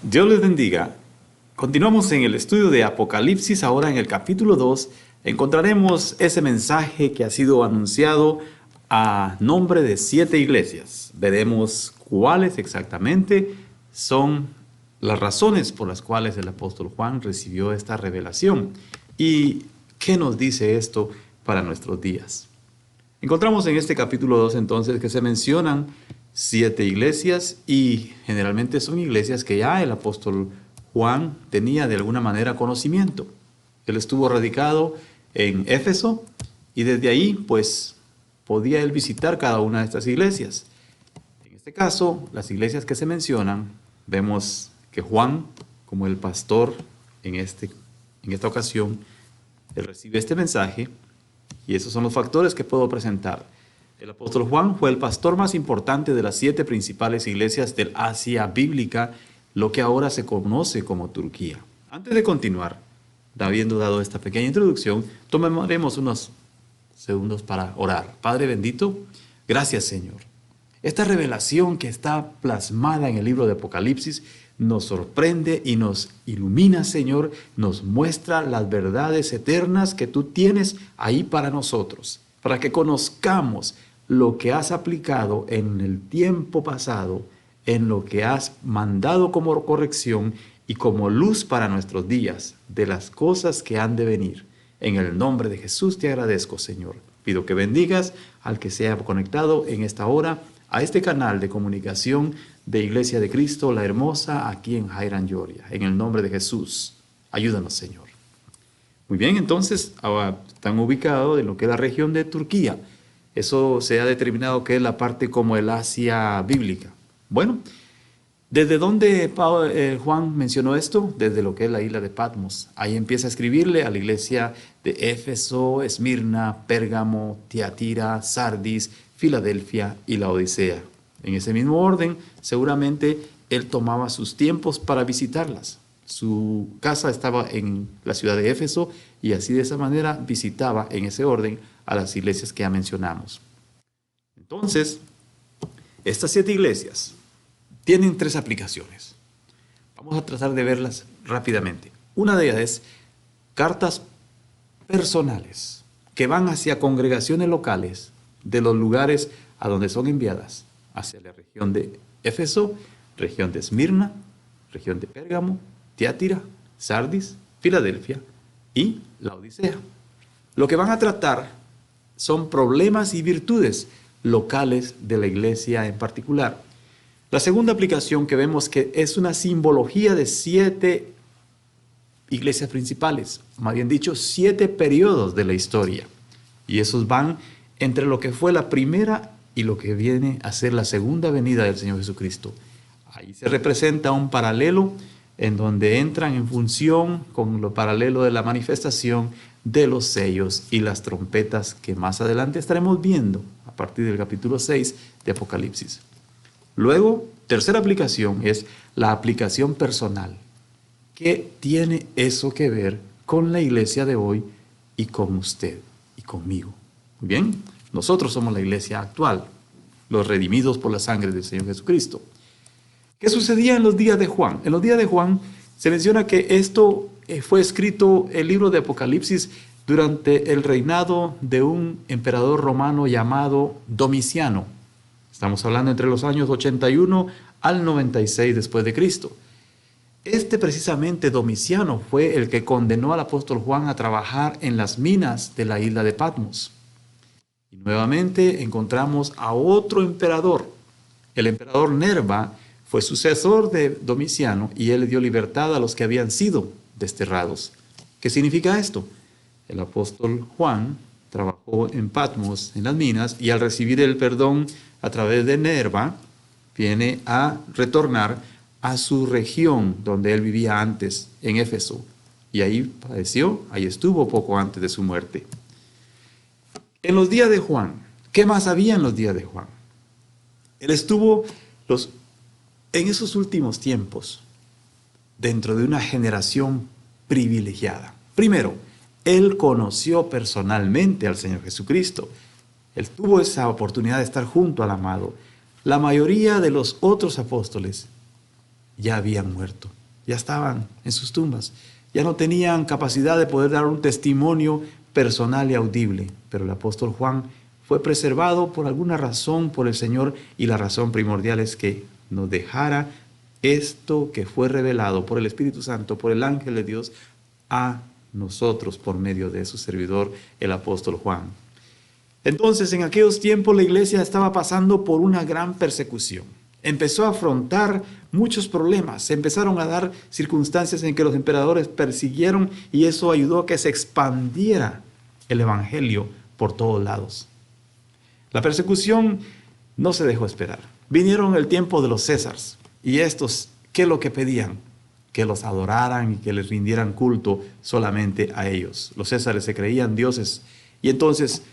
Dios les bendiga. Continuamos en el estudio de Apocalipsis. Ahora en el capítulo 2 encontraremos ese mensaje que ha sido anunciado a nombre de 7 iglesias. Veremos cuáles exactamente son las razones por las cuales el apóstol Juan recibió esta revelación y qué nos dice esto para nuestros días. Encontramos en este capítulo 2 entonces que se mencionan 7 iglesias y generalmente son iglesias que ya el apóstol Juan tenía de alguna manera conocimiento. Él estuvo radicado en Éfeso y desde ahí pues podía él visitar cada una de estas iglesias. En este caso, las iglesias que se mencionan, vemos que Juan, como el pastor en esta ocasión, él recibe este mensaje y esos son los factores que puedo presentar. El apóstol Juan fue el pastor más importante de las 7 principales iglesias del Asia bíblica, lo que ahora se conoce como Turquía. Antes de continuar, habiendo dado esta pequeña introducción, tomaremos unos segundos para orar. Padre bendito, gracias Señor. Esta revelación que está plasmada en el libro de Apocalipsis nos sorprende y nos ilumina, Señor, nos muestra las verdades eternas que tú tienes ahí para nosotros, para que conozcamos lo que has aplicado en el tiempo pasado, en lo que has mandado como corrección y como luz para nuestros días, de las cosas que han de venir. En el nombre de Jesús te agradezco, Señor. Pido que bendigas al que se haya conectado en esta hora a este canal de comunicación de Iglesia de Cristo, la Hermosa, aquí en Hiram, Georgia. En el nombre de Jesús, ayúdanos, Señor. Muy bien, entonces, ahora están ubicados en lo que es la región de Turquía. Eso se ha determinado que es la parte como el Asia bíblica. Bueno, ¿desde dónde Juan mencionó esto? Desde lo que es la isla de Patmos. Ahí empieza a escribirle a la iglesia de Éfeso, Esmirna, Pérgamo, Tiatira, Sardis, Filadelfia y la Odisea. En ese mismo orden, seguramente él tomaba sus tiempos para visitarlas. Su casa estaba en la ciudad de Éfeso y así de esa manera visitaba en ese orden a las iglesias que ya mencionamos. Entonces, estas 7 iglesias tienen 3 aplicaciones. Vamos a tratar de verlas rápidamente. Una de ellas es cartas personales que van hacia congregaciones locales de los lugares a donde son enviadas, hacia la región de Éfeso, región de Esmirna, región de Pérgamo, Tiatira, Sardis, Filadelfia y la Odisea. Lo que van a tratar son problemas y virtudes locales de la iglesia en particular. La segunda aplicación que vemos que es una simbología de 7 iglesias principales, más bien dicho, 7 periodos de la historia. Y esos van entre lo que fue la primera y lo que viene a ser la segunda venida del Señor Jesucristo. Ahí se representa un paralelo en donde entran en función con lo paralelo de la manifestación de los sellos y las trompetas que más adelante estaremos viendo a partir del capítulo 6 de Apocalipsis. Luego, tercera aplicación es la aplicación personal. ¿Qué tiene eso que ver con la iglesia de hoy y con usted y conmigo? Muy bien, nosotros somos la iglesia actual, los redimidos por la sangre del Señor Jesucristo. ¿Qué sucedía en los días de Juan? En los días de Juan se menciona que esto fue escrito, el libro de Apocalipsis, durante el reinado de un emperador romano llamado Domiciano. Estamos hablando entre los años 81 al 96 después de Cristo. Este precisamente Domiciano fue el que condenó al apóstol Juan a trabajar en las minas de la isla de Patmos. Y nuevamente encontramos a otro emperador. El emperador Nerva fue sucesor de Domiciano y él dio libertad a los que habían sido desterrados. ¿Qué significa esto? El apóstol Juan trabajó en Patmos, en las minas, y al recibir el perdón a través de Nerva, viene a retornar a su región donde él vivía antes, en Éfeso. Y ahí padeció, ahí estuvo poco antes de su muerte. En los días de Juan, ¿qué más había en los días de Juan? Él estuvo en esos últimos tiempos dentro de una generación privilegiada. Primero, él conoció personalmente al Señor Jesucristo. Él tuvo esa oportunidad de estar junto al amado. La mayoría de los otros apóstoles ya habían muerto, ya estaban en sus tumbas, ya no tenían capacidad de poder dar un testimonio personal y audible, pero el apóstol Juan fue preservado por alguna razón por el Señor, y la razón primordial es que nos dejara esto que fue revelado por el Espíritu Santo, por el ángel de Dios, a nosotros por medio de su servidor, el apóstol Juan. Entonces, en aquellos tiempos la iglesia estaba pasando por una gran persecución. Empezó a afrontar muchos problemas. Se empezaron a dar circunstancias en que los emperadores persiguieron, y eso ayudó a que se expandiera el evangelio por todos lados. La persecución no se dejó esperar. Vinieron el tiempo de los Césares, y estos, ¿qué es lo que pedían? Que los adoraran y que les rindieran culto solamente a ellos. Los Césares se creían dioses. Y entonces,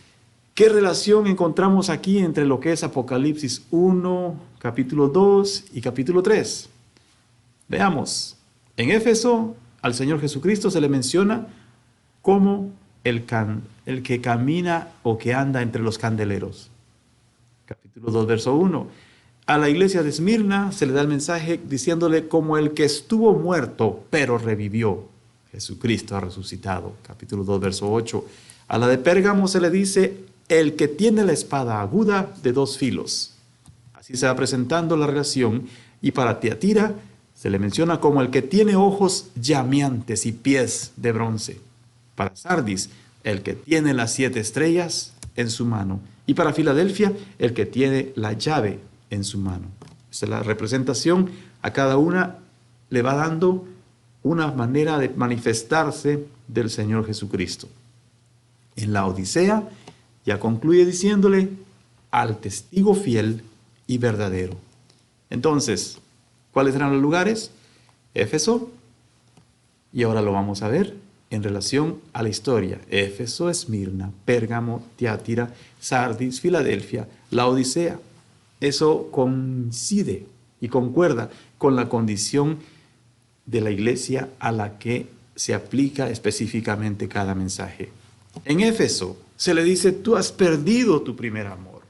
¿qué relación encontramos aquí entre lo que es Apocalipsis 1, capítulo 2 y capítulo 3? Veamos. En Éfeso, al Señor Jesucristo se le menciona como el que camina o que anda entre los candeleros. Capítulo 2, verso 1. A la iglesia de Esmirna se le da el mensaje diciéndole como el que estuvo muerto, pero revivió. Jesucristo ha resucitado. Capítulo 2, verso 8. A la de Pérgamo se le dice el que tiene la espada aguda de dos filos. Así se va presentando la relación. Y para Tiatira se le menciona como el que tiene ojos llameantes y pies de bronce. Para Sardis, el que tiene las 7 estrellas en su mano. Y para Filadelfia, el que tiene la llave en su mano. Esta es la representación. A cada una le va dando una manera de manifestarse del Señor Jesucristo. En la Odisea ya concluye diciéndole al testigo fiel y verdadero. Entonces, ¿cuáles eran los lugares? Éfeso, y ahora lo vamos a ver en relación a la historia. Éfeso, Esmirna, Pérgamo, Tiatira, Sardis, Filadelfia, la Odisea. Eso coincide y concuerda con la condición de la iglesia a la que se aplica específicamente cada mensaje. En Éfeso se le dice, tú has perdido tu primer amor.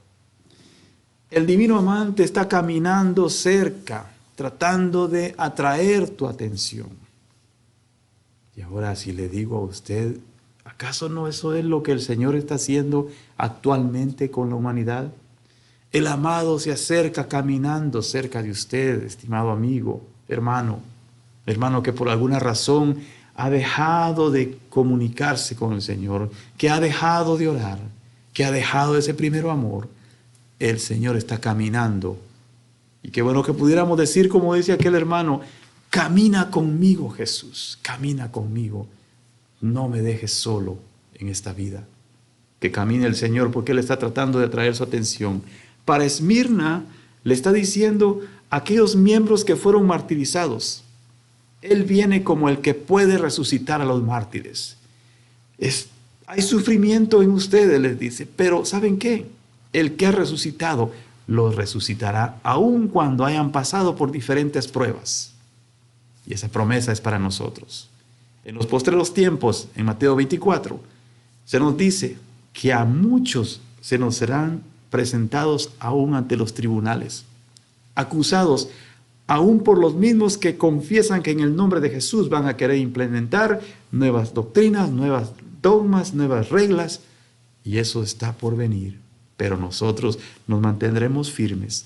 El divino amante está caminando cerca, tratando de atraer tu atención. Y ahora si le digo a usted, ¿acaso no eso es lo que el Señor está haciendo actualmente con la humanidad? El amado se acerca caminando cerca de usted, estimado amigo, hermano que por alguna razón ha dejado de comunicarse con el Señor, que ha dejado de orar, que ha dejado ese primer amor. El Señor está caminando. Y qué bueno que pudiéramos decir, como dice aquel hermano, camina conmigo, Jesús, camina conmigo. No me dejes solo en esta vida. Que camine el Señor, porque Él está tratando de atraer su atención. Para Esmirna le está diciendo a aquellos miembros que fueron martirizados. Él viene como el que puede resucitar a los mártires. Hay sufrimiento en ustedes, les dice, pero ¿saben qué? El que ha resucitado los resucitará aun cuando hayan pasado por diferentes pruebas. Y esa promesa es para nosotros. En los postreros tiempos, en Mateo 24, se nos dice que a muchos se nos serán presentados aún ante los tribunales, acusados aún por los mismos que confiesan que en el nombre de Jesús van a querer implementar nuevas doctrinas, nuevas dogmas, nuevas reglas, y eso está por venir. Pero nosotros nos mantendremos firmes,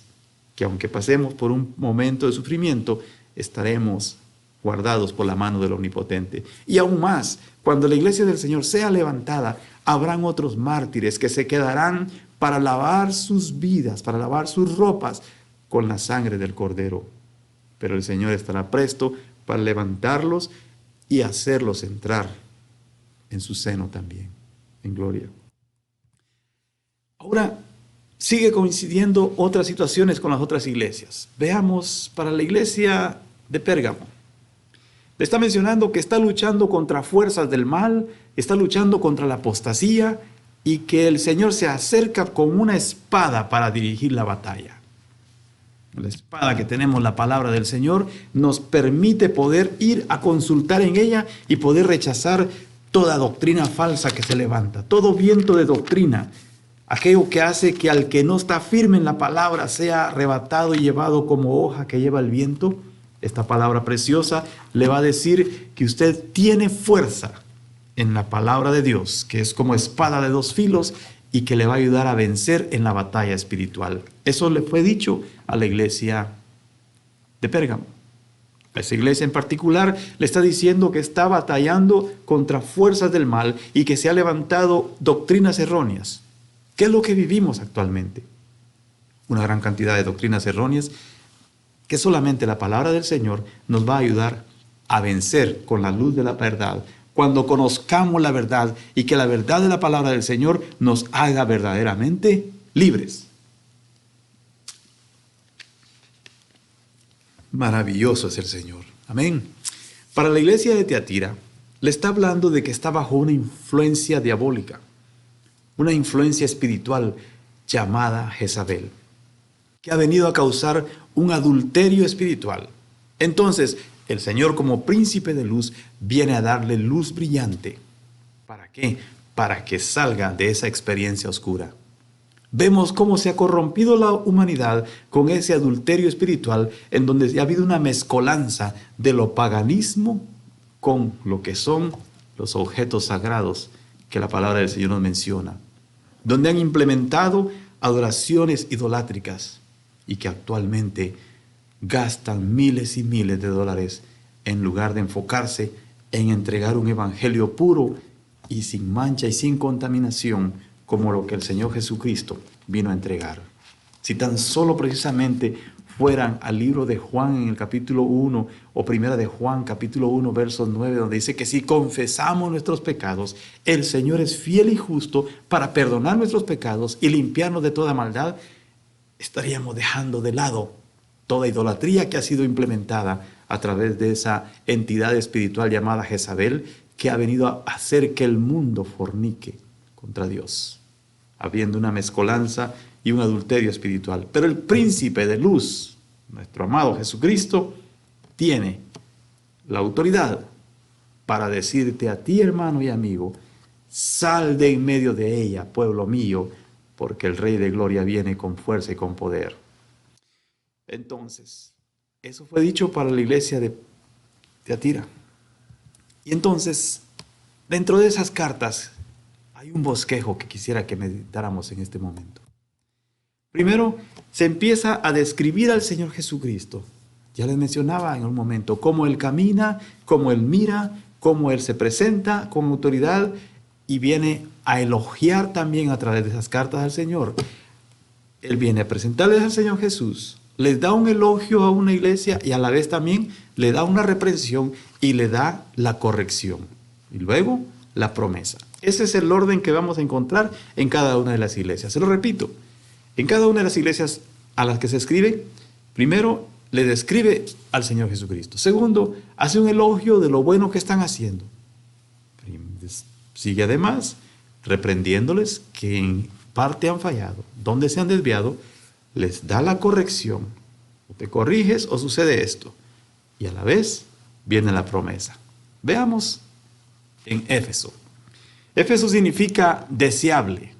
que aunque pasemos por un momento de sufrimiento, estaremos guardados por la mano del Omnipotente. Y aún más, cuando la iglesia del Señor sea levantada, habrán otros mártires que se quedarán para lavar sus vidas, para lavar sus ropas con la sangre del Cordero. Pero el Señor estará presto para levantarlos y hacerlos entrar en su seno también, en gloria. Ahora, sigue coincidiendo otras situaciones con las otras iglesias. Veamos para la iglesia de Pérgamo. Le está mencionando que está luchando contra fuerzas del mal, está luchando contra la apostasía y que el Señor se acerca con una espada para dirigir la batalla. La espada que tenemos, la palabra del Señor, nos permite poder ir a consultar en ella y poder rechazar toda doctrina falsa que se levanta, todo viento de doctrina, aquello que hace que al que no está firme en la palabra sea arrebatado y llevado como hoja que lleva el viento. esta palabra preciosa, le va a decir que usted tiene fuerza en la palabra de Dios, que es como espada de dos filos y que le va a ayudar a vencer en la batalla espiritual. Eso le fue dicho a la iglesia de Pérgamo. A esa iglesia en particular le está diciendo que está batallando contra fuerzas del mal y que se ha levantado doctrinas erróneas. ¿Qué es lo que vivimos actualmente? Una gran cantidad de doctrinas erróneas que solamente la palabra del Señor nos va a ayudar a vencer con la luz de la verdad. Cuando conozcamos la verdad y que la verdad de la palabra del Señor nos haga verdaderamente libres. Maravilloso es el Señor. Amén. Para la iglesia de Tiatira, le está hablando de que está bajo una influencia diabólica, una influencia espiritual llamada Jezabel, que ha venido a causar un adulterio espiritual. Entonces, el Señor como príncipe de luz viene a darle luz brillante. ¿Para qué? Para que salga de esa experiencia oscura. Vemos cómo se ha corrompido la humanidad con ese adulterio espiritual en donde ha habido una mezcolanza de lo paganismo con lo que son los objetos sagrados que la palabra del Señor nos menciona, donde han implementado adoraciones idolátricas y que actualmente gastan miles y miles de dólares en lugar de enfocarse en entregar un evangelio puro y sin mancha y sin contaminación, como lo que el Señor Jesucristo vino a entregar. Si tan solo precisamente fueran al libro de Juan en el capítulo 1 o primera de Juan capítulo 1 versos 9, donde dice que si confesamos nuestros pecados, el Señor es fiel y justo para perdonar nuestros pecados y limpiarnos de toda maldad, estaríamos dejando de lado toda idolatría que ha sido implementada a través de esa entidad espiritual llamada Jezabel, que ha venido a hacer que el mundo fornique contra Dios, habiendo una mezcolanza y un adulterio espiritual. Pero el príncipe de luz, nuestro amado Jesucristo, tiene la autoridad para decirte a ti, hermano y amigo, sal de en medio de ella, pueblo mío, porque el Rey de Gloria viene con fuerza y con poder. Entonces, eso fue dicho para la iglesia de Tiatira. Y entonces, dentro de esas cartas, hay un bosquejo que quisiera que meditáramos en este momento. Primero, se empieza a describir al Señor Jesucristo. Ya les mencionaba en un momento cómo Él camina, cómo Él mira, cómo Él se presenta con autoridad y viene a elogiar también a través de esas cartas al Señor. Él viene a presentarles al Señor Jesús, les da un elogio a una iglesia y a la vez también le da una reprensión y le da la corrección. Y luego la promesa. Ese es el orden que vamos a encontrar en cada una de las iglesias. Se lo repito, en cada una de las iglesias a las que se escribe, primero le describe al Señor Jesucristo. Segundo, hace un elogio de lo bueno que están haciendo. Sigue además reprendiéndoles que en parte han fallado, donde se han desviado, les da la corrección. O te corriges o sucede esto. Y a la vez viene la promesa. Veamos en Éfeso. Éfeso significa deseable.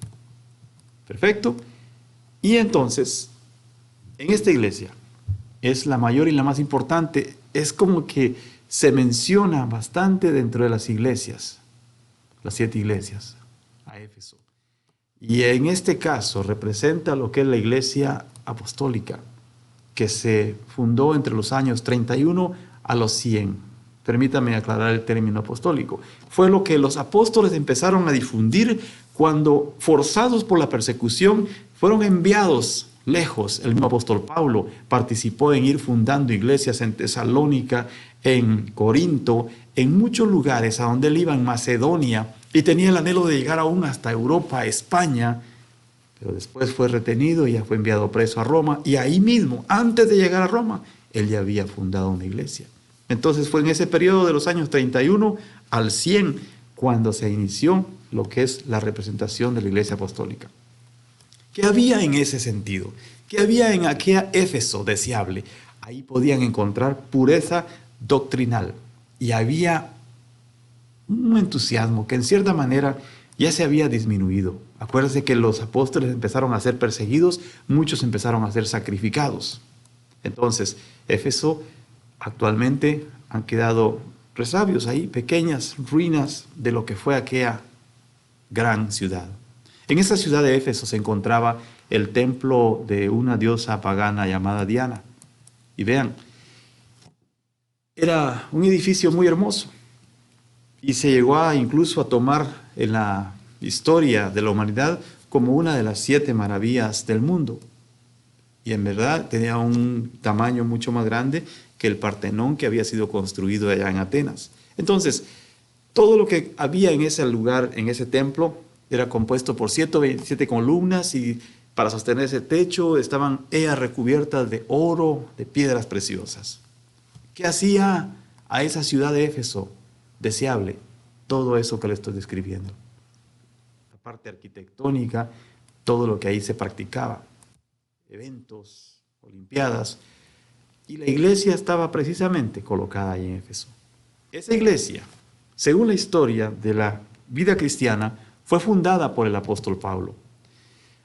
Perfecto. Y entonces, en esta iglesia, es la mayor y la más importante. Es como que se menciona bastante dentro de las iglesias, las 7 iglesias, a Éfeso. Y en este caso representa lo que es la iglesia apostólica, que se fundó entre los años 31 a los 100. Permítame aclarar el término apostólico. Fue lo que los apóstoles empezaron a difundir cuando, forzados por la persecución, fueron enviados lejos. El mismo apóstol Pablo participó en ir fundando iglesias en Tesalónica, en Corinto, en muchos lugares a donde él iba, en Macedonia, y tenía el anhelo de llegar aún hasta Europa, España, pero después fue retenido y ya fue enviado preso a Roma, y ahí mismo, antes de llegar a Roma, él ya había fundado una iglesia. Entonces fue en ese periodo de los años 31 al 100 cuando se inició lo que es la representación de la iglesia apostólica. ¿Qué había en ese sentido? ¿Qué había en aquella Éfeso deseable? Ahí podían encontrar pureza doctrinal y había un entusiasmo que en cierta manera ya se había disminuido. Acuérdense que los apóstoles empezaron a ser perseguidos, muchos empezaron a ser sacrificados. Entonces, Éfeso Actualmente han quedado resabios ahí, pequeñas ruinas de lo que fue aquella gran ciudad. En esa ciudad de Éfeso se encontraba el templo de una diosa pagana llamada Diana. Y vean, era un edificio muy hermoso y se llegó incluso a tomar en la historia de la humanidad como una de las 7 maravillas del mundo. Y en verdad tenía un tamaño mucho más grande que el Partenón que había sido construido allá en Atenas. Entonces, todo lo que había en ese lugar, en ese templo, era compuesto por 127 columnas y para sostener ese techo estaban ellas recubiertas de oro, de piedras preciosas. ¿Qué hacía a esa ciudad de Éfeso deseable? Todo eso que le estoy describiendo. La parte arquitectónica, todo lo que ahí se practicaba. Eventos, olimpiadas. Y la iglesia estaba precisamente colocada ahí en Éfeso. Esa iglesia, según la historia de la vida cristiana, fue fundada por el apóstol Pablo.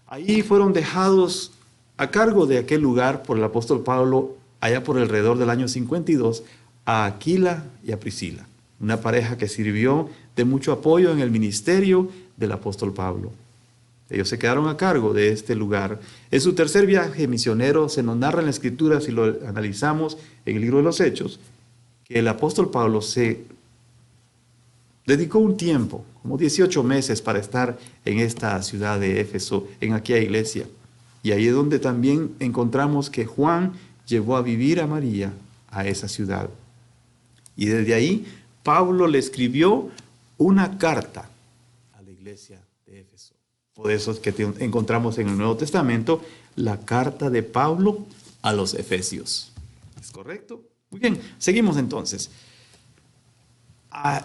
Ahí fueron dejados a cargo de aquel lugar por el apóstol Pablo, allá por alrededor del año 52, a Aquila y a Priscila, una pareja que sirvió de mucho apoyo en el ministerio del apóstol Pablo. Ellos se quedaron a cargo de este lugar. En su tercer viaje misionero se nos narra en la Escritura, si lo analizamos en el libro de los Hechos, que el apóstol Pablo se dedicó un tiempo, como 18 meses, para estar en esta ciudad de Éfeso, en aquella iglesia. Y ahí es donde también encontramos que Juan llevó a vivir a María a esa ciudad. Y desde ahí Pablo le escribió una carta a la iglesia de Éfeso. Por eso es que encontramos en el Nuevo Testamento la carta de Pablo a los Efesios. ¿Es correcto? Muy bien, seguimos entonces.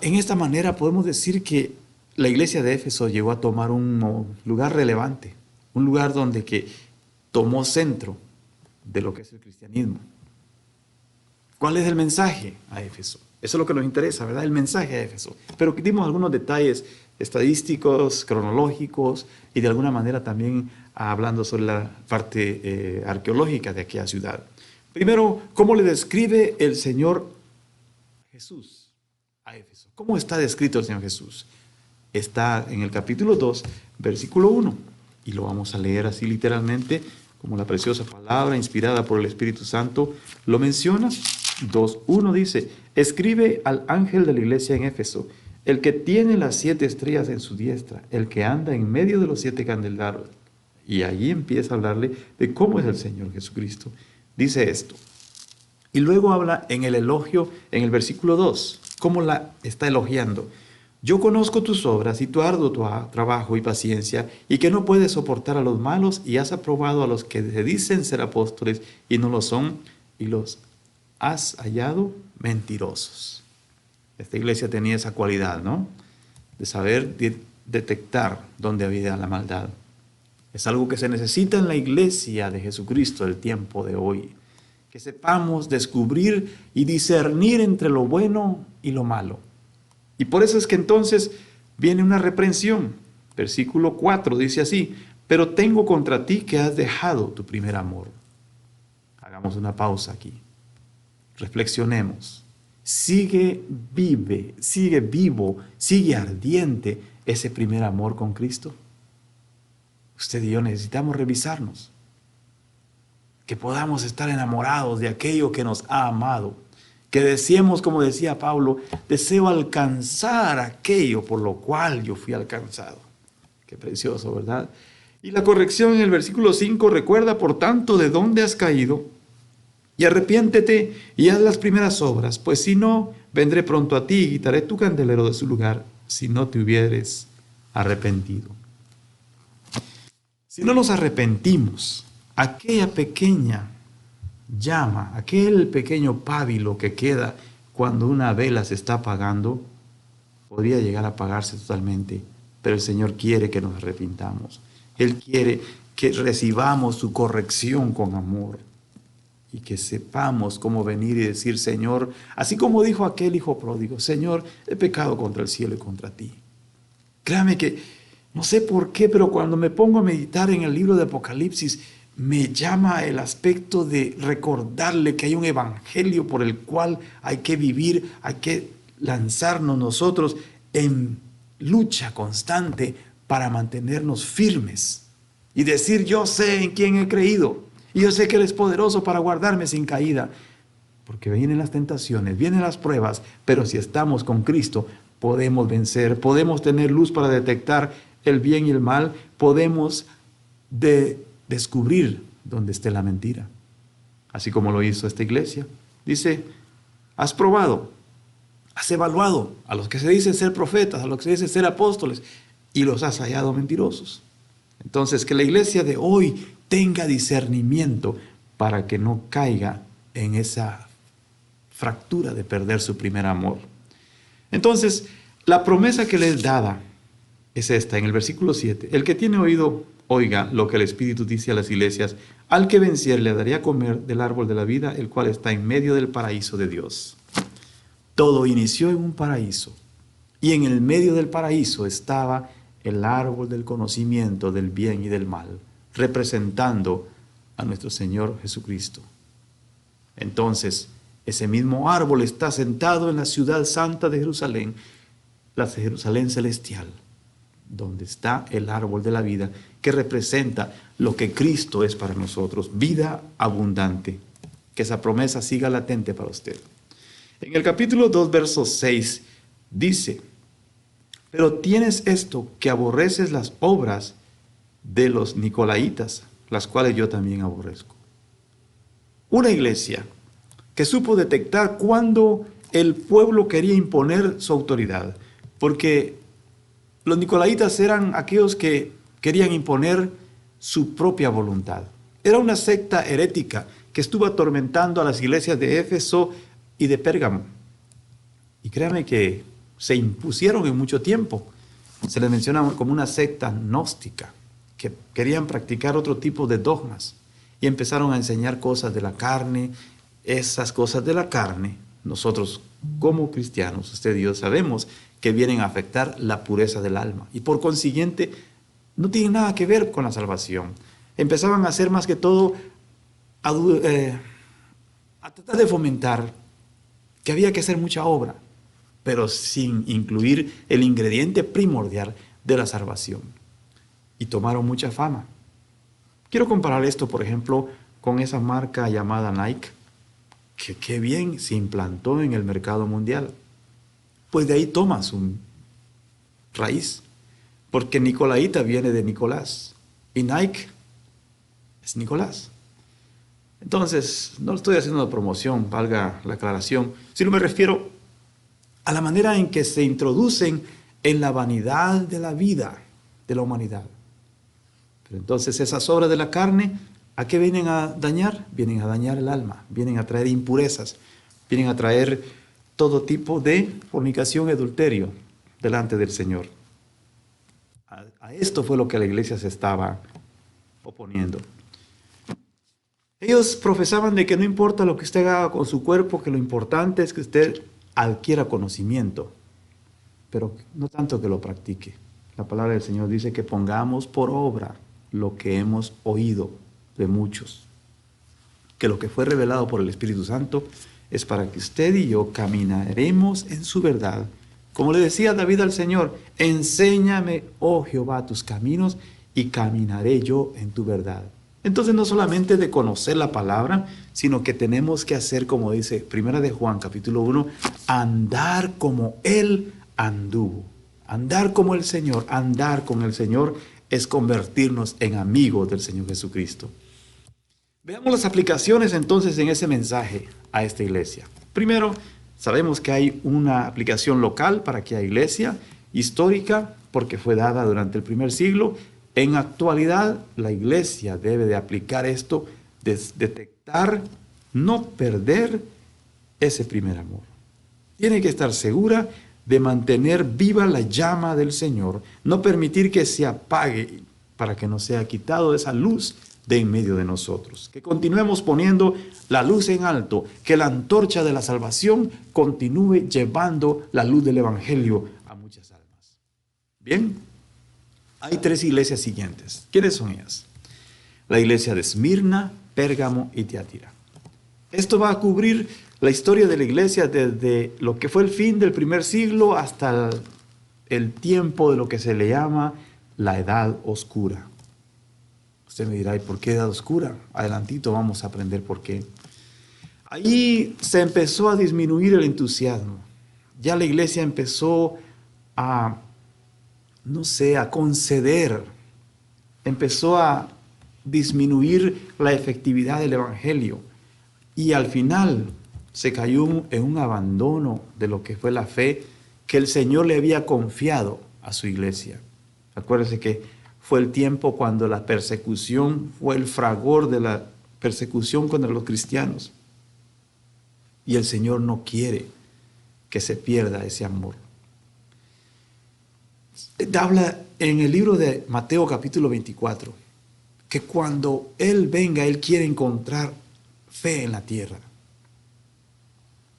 En esta manera podemos decir que la iglesia de Éfeso llegó a tomar un lugar relevante, un lugar donde que tomó centro de lo que es el cristianismo. ¿Cuál es el mensaje a Éfeso? Eso es lo que nos interesa, ¿verdad? El mensaje a Éfeso. Pero dimos algunos detalles estadísticos, cronológicos y de alguna manera también hablando sobre la parte arqueológica de aquella ciudad. Primero, ¿cómo le describe el Señor Jesús a Éfeso? ¿Cómo está descrito el Señor Jesús? Está en el capítulo 2, versículo 1, y lo vamos a leer así literalmente, como la preciosa palabra inspirada por el Espíritu Santo lo menciona. 2:1 dice: escribe al ángel de la iglesia en Éfeso, el que tiene las 7 estrellas en su diestra, el que anda en medio de los 7 candelabros. Y allí empieza a hablarle de cómo es el Señor Jesucristo. Dice esto. Y luego habla en el elogio, en el versículo 2, cómo la está elogiando. Yo conozco tus obras y tu arduo trabajo y paciencia, y que no puedes soportar a los malos, y has aprobado a los que se dicen ser apóstoles y no lo son, y los has hallado mentirosos. Esta iglesia tenía esa cualidad, ¿no? De saber detectar dónde había la maldad. Es algo que se necesita en la iglesia de Jesucristo del tiempo de hoy. Que sepamos descubrir y discernir entre lo bueno y lo malo. Y por eso es que entonces viene una reprensión. Versículo 4 dice así: pero tengo contra ti que has dejado tu primer amor. Hagamos una pausa aquí. Reflexionemos. Sigue vivo, sigue ardiente ese primer amor con Cristo. Usted y yo necesitamos revisarnos. Que podamos estar enamorados de aquello que nos ha amado. Que deseemos, como decía Pablo, deseo alcanzar aquello por lo cual yo fui alcanzado. Qué precioso, ¿verdad? Y la corrección en el versículo 5, recuerda por tanto de dónde has caído y arrepiéntete y haz las primeras obras, pues si no, vendré pronto a ti y quitaré tu candelero de su lugar, si no te hubieres arrepentido. Si no nos arrepentimos, aquella pequeña llama, aquel pequeño pábilo que queda cuando una vela se está apagando, podría llegar a apagarse totalmente, pero el Señor quiere que nos arrepintamos. Él quiere que recibamos su corrección con amor y que sepamos cómo venir y decir: Señor, así como dijo aquel hijo pródigo, Señor, he pecado contra el cielo y contra ti. Créame que no sé por qué, pero cuando me pongo a meditar en el libro de Apocalipsis, me llama el aspecto de recordarle que hay un evangelio por el cual hay que vivir, hay que lanzarnos nosotros en lucha constante para mantenernos firmes y decir: yo sé en quién he creído y yo sé que Él es poderoso para guardarme sin caída. Porque vienen las tentaciones, vienen las pruebas, pero si estamos con Cristo, podemos vencer, podemos tener luz para detectar el bien y el mal, podemos descubrir dónde esté la mentira. Así como lo hizo esta iglesia. Dice: has probado, has evaluado a los que se dicen ser profetas, a los que se dicen ser apóstoles, y los has hallado mentirosos. Entonces, que la iglesia de hoy tenga discernimiento para que no caiga en esa fractura de perder su primer amor. Entonces, la promesa que les dada es esta, en el versículo 7. El que tiene oído, oiga lo que el Espíritu dice a las iglesias. Al que venciere le daría a comer del árbol de la vida, el cual está en medio del paraíso de Dios. Todo inició en un paraíso, y en el medio del paraíso estaba el árbol del conocimiento del bien y del mal, representando a nuestro Señor Jesucristo. Entonces, ese mismo árbol está sentado en la ciudad santa de Jerusalén, la Jerusalén celestial, donde está el árbol de la vida, que representa lo que Cristo es para nosotros, vida abundante. Que esa promesa siga latente para usted. En el capítulo 2, verso 6, dice: pero tienes esto, que aborreces las obras de los nicolaitas, las cuales yo también aborrezco. Una iglesia que supo detectar cuando el pueblo quería imponer su autoridad, porque los nicolaitas eran aquellos que querían imponer su propia voluntad. Era una secta herética que estuvo atormentando a las iglesias de Éfeso y de Pérgamo. Y créanme que se impusieron en mucho tiempo. Se les menciona como una secta gnóstica, que querían practicar otro tipo de dogmas y empezaron a enseñar cosas de la carne. Esas cosas de la carne, nosotros como cristianos, usted y yo sabemos que vienen a afectar la pureza del alma y por consiguiente no tienen nada que ver con la salvación. Empezaban a hacer más que todo a tratar de fomentar que había que hacer mucha obra, pero sin incluir el ingrediente primordial de la salvación. Y tomaron mucha fama. Quiero comparar esto, por ejemplo, con esa marca llamada Nike, que qué bien se implantó en el mercado mundial. Pues de ahí toma su raíz, porque Nicolaita viene de Nicolás y Nike es Nicolás. Entonces, no estoy haciendo una promoción, valga la aclaración, sino me refiero a la manera en que se introducen en la vanidad de la vida de la humanidad. Pero entonces esas obras de la carne, ¿a qué vienen a dañar? Vienen a dañar el alma, vienen a traer impurezas, vienen a traer todo tipo de fornicación y adulterio delante del Señor. A esto fue lo que la iglesia se estaba oponiendo. Ellos profesaban de que no importa lo que usted haga con su cuerpo, que lo importante es que usted adquiera conocimiento, pero no tanto que lo practique. La palabra del Señor dice que pongamos por obra lo que hemos oído de muchos, que lo que fue revelado por el Espíritu Santo es para que usted y yo caminaremos en su verdad. Como le decía David al Señor: enséñame, oh Jehová, tus caminos y caminaré yo en tu verdad. Entonces no solamente de conocer la palabra, sino que tenemos que hacer, como dice Primera de Juan capítulo 1, andar como Él anduvo. Andar como el Señor, andar con el Señor es convertirnos en amigos del Señor Jesucristo. Veamos las aplicaciones entonces en ese mensaje a esta iglesia. Primero, sabemos que hay una aplicación local para aquella iglesia, histórica, porque fue dada durante el primer siglo. En actualidad, la iglesia debe de aplicar esto, de detectar, no perder ese primer amor. Tiene que estar segura de mantener viva la llama del Señor, no permitir que se apague para que no sea quitado esa luz de en medio de nosotros. Que continuemos poniendo la luz en alto, que la antorcha de la salvación continúe llevando la luz del Evangelio a muchas almas. Bien, hay tres iglesias siguientes. ¿Quiénes son ellas? la iglesia de Esmirna, Pérgamo y Tiatira. Esto va a cubrir la historia de la iglesia desde lo que fue el fin del primer siglo hasta el tiempo de lo que se le llama la Edad Oscura. Usted me dirá, ¿y por qué Edad Oscura? Adelantito vamos a aprender por qué. Ahí se empezó a disminuir el entusiasmo. Ya la iglesia empezó a conceder, empezó a disminuir la efectividad del evangelio y al final se cayó en un abandono de lo que fue la fe que el Señor le había confiado a su iglesia. Acuérdense que fue el tiempo cuando la persecución fue el fragor de la persecución contra los cristianos. Y el Señor no quiere que se pierda ese amor. Habla en el libro de Mateo capítulo 24, que cuando Él venga, Él quiere encontrar fe en la tierra.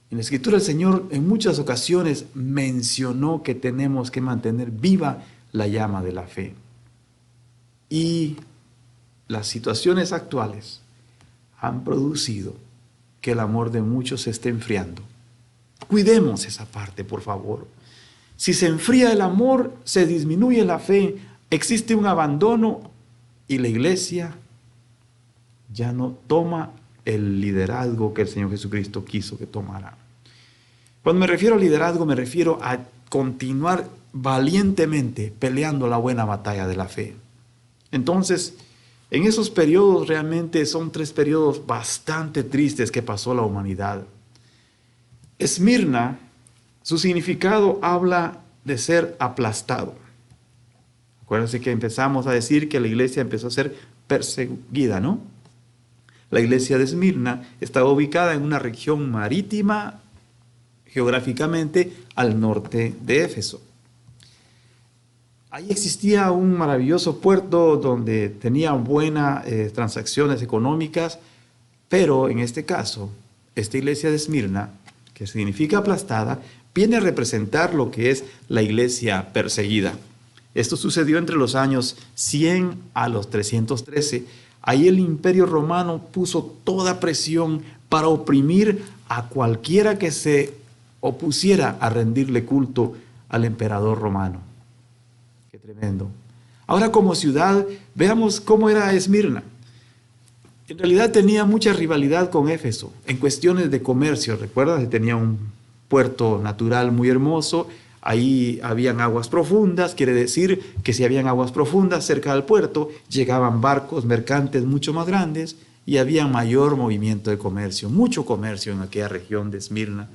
En la Escritura el Señor en muchas ocasiones mencionó que tenemos que mantener viva la llama de la fe. Y las situaciones actuales han producido que el amor de muchos se esté enfriando. Cuidemos esa parte, por favor. Si se enfría el amor, se disminuye la fe, existe un abandono y la iglesia ya no toma el liderazgo que el Señor Jesucristo quiso que tomara. Cuando me refiero a liderazgo, me refiero a continuar valientemente peleando la buena batalla de la fe. Entonces, en esos periodos realmente son 3 periodos bastante tristes que pasó la humanidad. Esmirna, su significado habla de ser aplastado. Acuérdense que empezamos a decir que la iglesia empezó a ser perseguida, ¿no? La iglesia de Esmirna estaba ubicada en una región marítima, geográficamente al norte de Éfeso. Ahí existía un maravilloso puerto donde tenían buenas transacciones económicas, pero en este caso, esta iglesia de Esmirna, que significa aplastada, viene a representar lo que es la iglesia perseguida. Esto sucedió entre los años 100 a los 313. Ahí el Imperio Romano puso toda presión para oprimir a cualquiera que se opusiera a rendirle culto al emperador romano. Qué tremendo. Ahora como ciudad, veamos cómo era Esmirna. En realidad tenía mucha rivalidad con Éfeso en cuestiones de comercio. ¿Recuerdas? Tenía un puerto natural muy hermoso. Ahí habían aguas profundas, quiere decir que si habían aguas profundas cerca del puerto, llegaban barcos mercantes mucho más grandes y había mayor movimiento de comercio, mucho comercio en aquella región de Esmirna.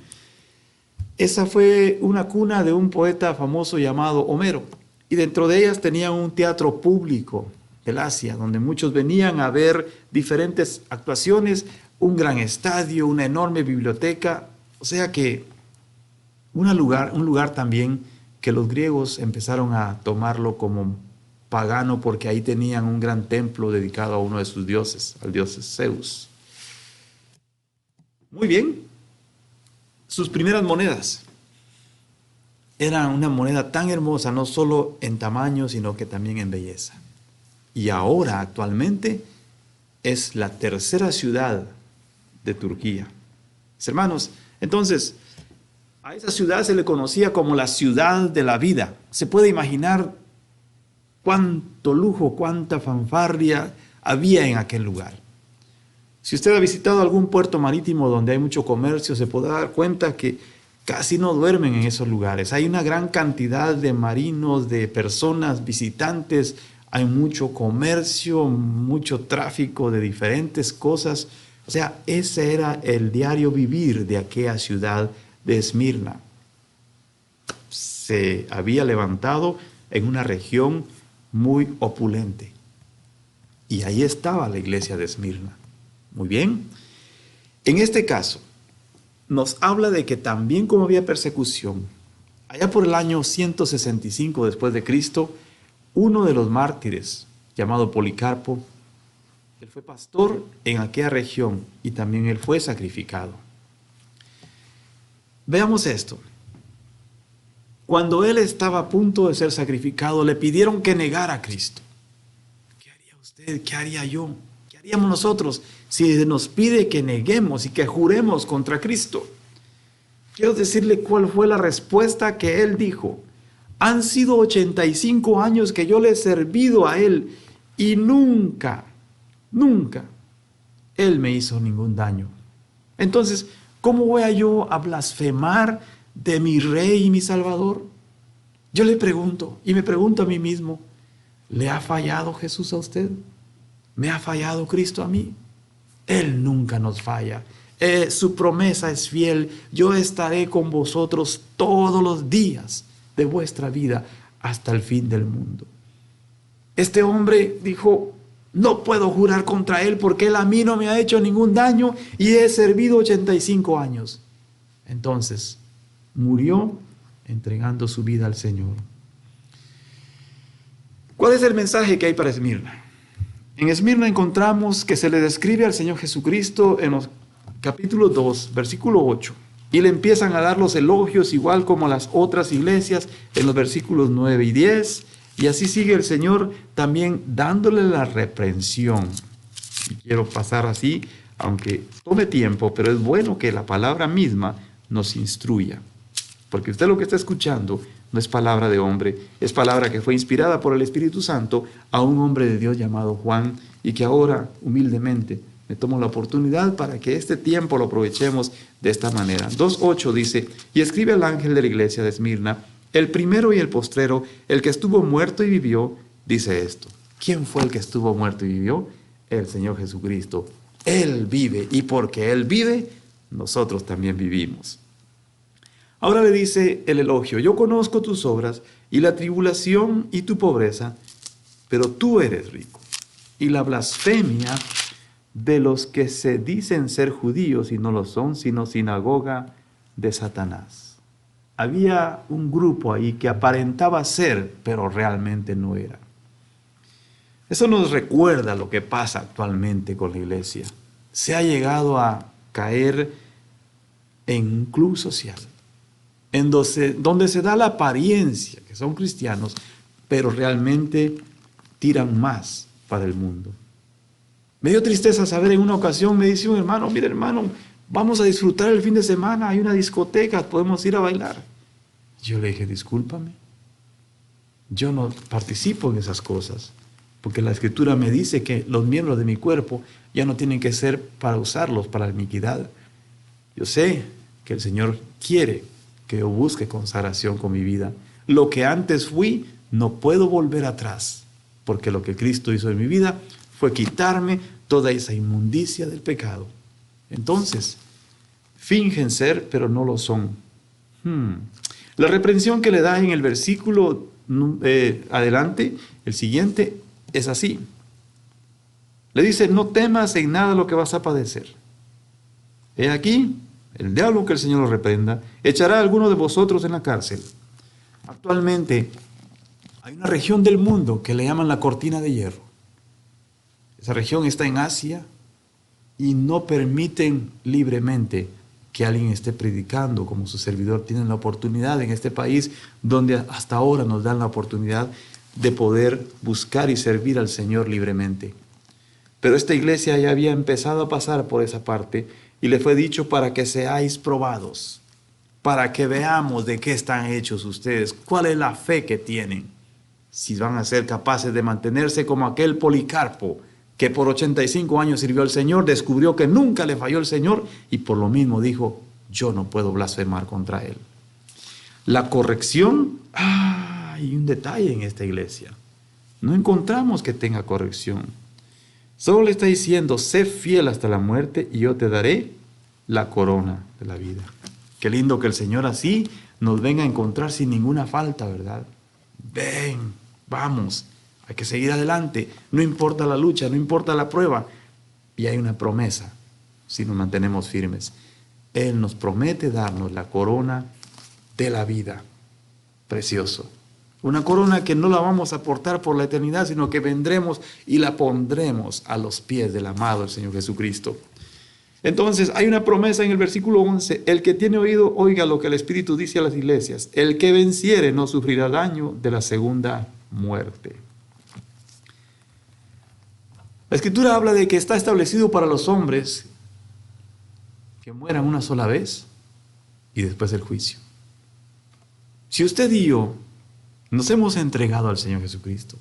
Esa fue una cuna de un poeta famoso llamado Homero, y dentro de ellas tenía un teatro público del Asia, donde muchos venían a ver diferentes actuaciones, un gran estadio, una enorme biblioteca, o sea que un lugar también que los griegos empezaron a tomarlo como pagano porque ahí tenían un gran templo dedicado a uno de sus dioses, al dios Zeus. Muy bien, sus primeras monedas eran una moneda tan hermosa, no solo en tamaño, sino que también en belleza. Y ahora, actualmente, es la tercera ciudad de Turquía. Mis hermanos, entonces, a esa ciudad se le conocía como la ciudad de la vida. Se puede imaginar cuánto lujo, cuánta fanfarria había en aquel lugar. Si usted ha visitado algún puerto marítimo donde hay mucho comercio, se podrá dar cuenta que casi no duermen en esos lugares. Hay una gran cantidad de marinos, de personas, visitantes. Hay mucho comercio, mucho tráfico de diferentes cosas. O sea, ese era el diario vivir de aquella ciudad de Esmirna. Se había levantado en una región muy opulente. Y ahí estaba la iglesia de Esmirna. Muy bien. En este caso, nos habla de que también como había persecución, allá por el año 165 después de Cristo, uno de los mártires, llamado Policarpo, él fue pastor en aquella región y también él fue sacrificado. Veamos esto. Cuando él estaba a punto de ser sacrificado, le pidieron que negara a Cristo. ¿Qué haría ¿Usted qué haría yo? ¿Qué haríamos nosotros si nos pide que neguemos y que juremos contra Cristo? Quiero decirle cuál fue la respuesta que él dijo. Han sido 85 años que yo le he servido a él y nunca él me hizo ningún daño. Entonces, ¿cómo voy yo a blasfemar de mi Rey y mi Salvador? Yo le pregunto y me pregunto a mí mismo, ¿le ha fallado Jesús a usted? ¿Me ha fallado Cristo a mí? Él nunca nos falla. Su promesa es fiel. Yo estaré con vosotros todos los días de vuestra vida hasta el fin del mundo. Este hombre dijo, no puedo jurar contra él porque él a mí no me ha hecho ningún daño y he servido 85 años. Entonces, murió entregando su vida al Señor. ¿Cuál es el mensaje que hay para Esmirna? En Esmirna encontramos que se le describe al Señor Jesucristo en los capítulo 2, versículo 8. Y le empiezan a dar los elogios igual como las otras iglesias en los versículos 9 y 10. Y así sigue el Señor también dándole la reprensión. Y quiero pasar así, aunque tome tiempo, pero es bueno que la palabra misma nos instruya. Porque usted lo que está escuchando no es palabra de hombre, es palabra que fue inspirada por el Espíritu Santo a un hombre de Dios llamado Juan y que ahora humildemente me tomo la oportunidad para que este tiempo lo aprovechemos de esta manera. 2.8 dice, y escribe al ángel de la iglesia de Esmirna, el primero y el postrero, el que estuvo muerto y vivió, dice esto. ¿Quién fue el que estuvo muerto y vivió? El Señor Jesucristo. Él vive y porque Él vive, nosotros también vivimos. Ahora le dice el elogio, yo conozco tus obras y la tribulación y tu pobreza, pero tú eres rico. Y la blasfemia de los que se dicen ser judíos y no lo son, sino sinagoga de Satanás. Había un grupo ahí que aparentaba ser, pero realmente no era. Eso nos recuerda lo que pasa actualmente con la iglesia. Se ha llegado a caer en un club social, en donde se da la apariencia que son cristianos, pero realmente tiran más para el mundo. Me dio tristeza saber en una ocasión, me dice un hermano, mire hermano, vamos a disfrutar el fin de semana, hay una discoteca, podemos ir a bailar. Yo le dije, discúlpame, yo no participo en esas cosas, porque la Escritura me dice que los miembros de mi cuerpo ya no tienen que ser para usarlos para la iniquidad. Yo sé que el Señor quiere que yo busque consagración con mi vida. Lo que antes fui, no puedo volver atrás, porque lo que Cristo hizo en mi vida fue quitarme toda esa inmundicia del pecado. Entonces, fingen ser, pero no lo son. La reprensión que le da en el versículo adelante, el siguiente, es así. Le dice, no temas en nada lo que vas a padecer. He aquí, el diablo, que el Señor lo reprenda, echará a alguno de vosotros en la cárcel. Actualmente, hay una región del mundo que le llaman la cortina de hierro. Esa región está en Asia y no permiten libremente que alguien esté predicando como su servidor. Tienen la oportunidad en este país donde hasta ahora nos dan la oportunidad de poder buscar y servir al Señor libremente. Pero esta iglesia ya había empezado a pasar por esa parte y le fue dicho para que seáis probados, para que veamos de qué están hechos ustedes, cuál es la fe que tienen, si van a ser capaces de mantenerse como aquel Policarpo, que por 85 años sirvió al Señor, descubrió que nunca le falló el Señor y por lo mismo dijo, yo no puedo blasfemar contra Él. La corrección, hay un detalle en esta iglesia. No encontramos que tenga corrección. Solo le está diciendo, sé fiel hasta la muerte y yo te daré la corona de la vida. Qué lindo que el Señor así nos venga a encontrar sin ninguna falta, ¿verdad? Ven, vamos. Hay que seguir adelante, no importa la lucha, no importa la prueba. Y hay una promesa, si nos mantenemos firmes. Él nos promete darnos la corona de la vida. Precioso. Una corona que no la vamos a portar por la eternidad, sino que vendremos y la pondremos a los pies del amado el Señor Jesucristo. Entonces, hay una promesa en el versículo 11. El que tiene oído, oiga lo que el Espíritu dice a las iglesias. El que venciere no sufrirá daño de la segunda muerte. La Escritura habla de que está establecido para los hombres que mueran una sola vez y después el juicio. Si usted y yo nos hemos entregado al Señor Jesucristo,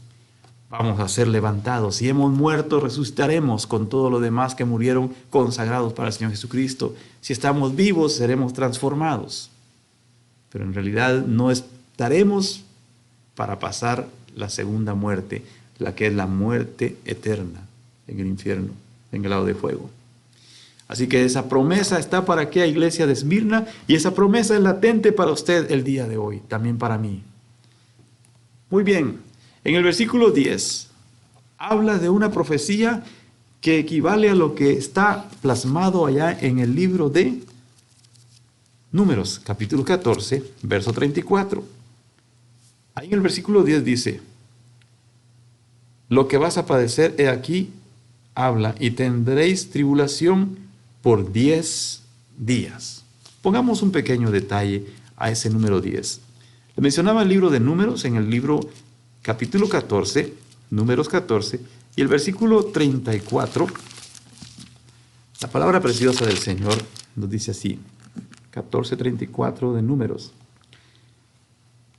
vamos a ser levantados. Si hemos muerto, resucitaremos con todo lo demás que murieron consagrados para el Señor Jesucristo. Si estamos vivos, seremos transformados. Pero en realidad no estaremos para pasar la segunda muerte, la que es la muerte eterna en el infierno, en el lago de fuego. Así que esa promesa está para aquella iglesia de Esmirna y esa promesa es latente para usted el día de hoy, también para mí. Muy bien, en el versículo 10 habla de una profecía que equivale a lo que está plasmado allá en el libro de Números, capítulo 14, verso 34. Ahí en el versículo 10 dice: lo que vas a padecer, he aquí, habla, y tendréis tribulación por 10 días. Pongamos un pequeño detalle a ese número 10. Le mencionaba el libro de Números en el libro capítulo 14, Números 14, y el versículo 34. La palabra preciosa del Señor nos dice así, 14:34 de Números.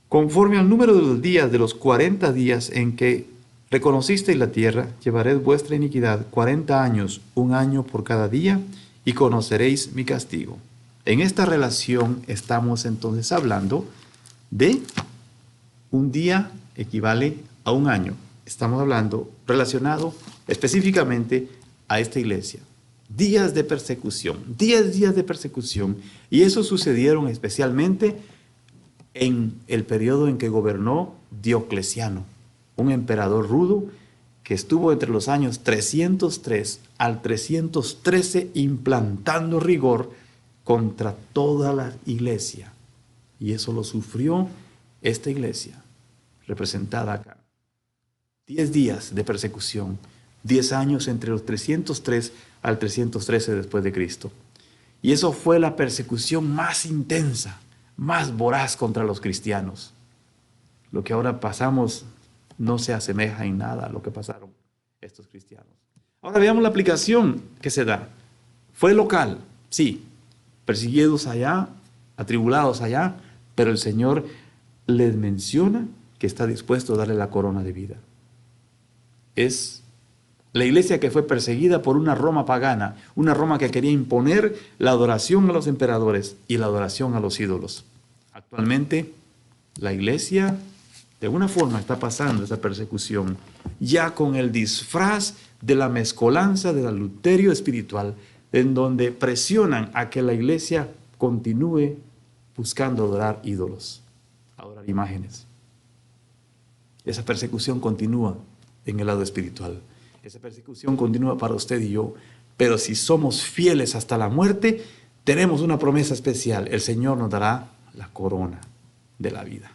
Conforme al número de los días de los 40 días en que reconocisteis la tierra, llevaréis vuestra iniquidad 40 años, un año por cada día, y conoceréis mi castigo. En esta relación estamos entonces hablando de un día equivale a un año. Estamos hablando relacionado específicamente a esta iglesia. Días de persecución, 10 días de persecución, y eso sucedieron especialmente en el periodo en que gobernó Diocleciano, un emperador rudo que estuvo entre los años 303 al 313 implantando rigor contra toda la iglesia. Y eso lo sufrió esta iglesia, representada acá. 10 días de persecución, 10 años entre los 303 al 313 después de Cristo. Y eso fue la persecución más intensa, más voraz contra los cristianos. Lo que ahora pasamos no se asemeja en nada a lo que pasaron estos cristianos. Ahora veamos la aplicación que se da. Fue local, sí, perseguidos allá, atribulados allá, pero el Señor les menciona que está dispuesto a darle la corona de vida. Es la iglesia que fue perseguida por una Roma pagana, una Roma que quería imponer la adoración a los emperadores y la adoración a los ídolos. Actualmente, la iglesia de alguna forma está pasando esa persecución, ya con el disfraz de la mezcolanza del adulterio espiritual, en donde presionan a que la iglesia continúe buscando adorar ídolos, adorar imágenes. Esa persecución continúa en el lado espiritual. Esa persecución continúa para usted y yo, pero si somos fieles hasta la muerte, tenemos una promesa especial. El Señor nos dará la corona de la vida.